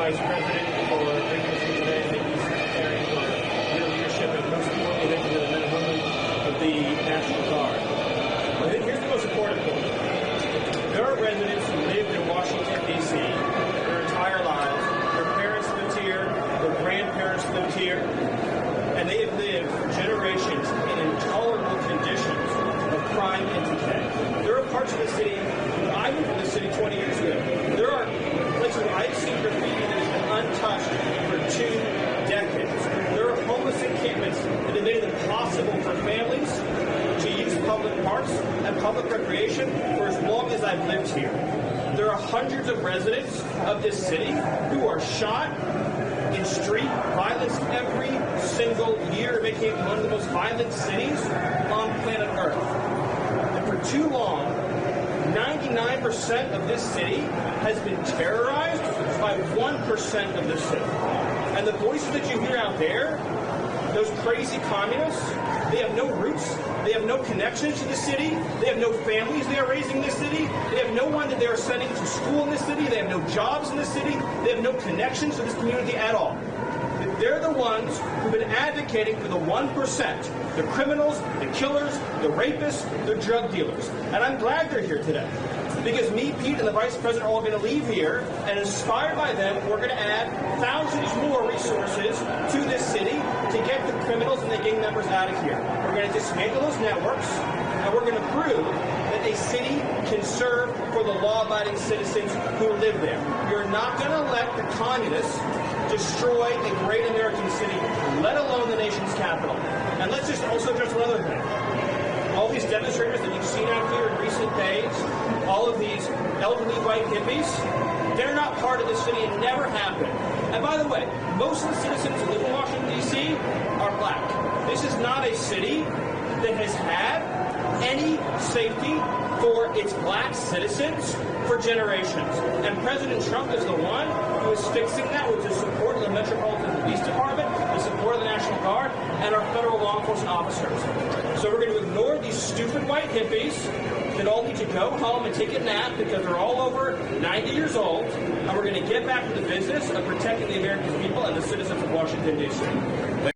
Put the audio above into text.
Vice President, for bringing us here today. Thank you, Secretary, for your leadership, and most importantly, thank you to the men and women of the National Guard. I think here's the most important point. There are residents who lived in Washington, D.C. their entire lives. Their parents lived here. Their grandparents lived here. And they have lived for generations in intolerable conditions of crime and decay. There are parts of the city, I moved in the city 20 years ago. There are places where I've seen graffiti that has been untouched for 2 decades. There are homeless encampments that have made it impossible for families to use public parks and public recreation for as long as I've lived here. There are hundreds of residents of this city who are shot in street violence every single year, making it one of the most violent cities on planet Earth. And for too long, 99% of this city has been terrorized by 1% of the city. And the voices that you hear out there, those crazy communists, they have no roots, they have no connections to the city, they have no families they are raising in this city, they have no one that they are sending to school in this city, they have no jobs in this city, they have no connections to this community at all. They're the ones who've been advocating for the 1%, the criminals, the killers, the rapists, the drug dealers. And I'm glad they're here today. Because me, Pete, and the Vice President are all going to leave here, and inspired by them, we're going to add thousands more resources to this city to get the criminals and the gang members out of here. We're going to dismantle those networks, and we're going to prove that a city can serve for the law-abiding citizens who live there. You're not going to let the communists destroy a great American city, let alone the nation's capital. And let's just also address one other thing. All these demonstrators that you've seen out here in recent days, all of these elderly white hippies, they're not part of this city and never have been. And by the way, most of the citizens who live in Washington, D.C. are black. This is not a city that has had any safety for its black citizens for generations. And President Trump is the one who is fixing that with the support of the Metropolitan Police Department, the support of the National Guard, and our federal law enforcement officers. So we're going to ignore these stupid white hippies that all need to go home and take a nap because they're all over 90 years old, and we're going to get back to the business of protecting the American people and the citizens of Washington, D.C.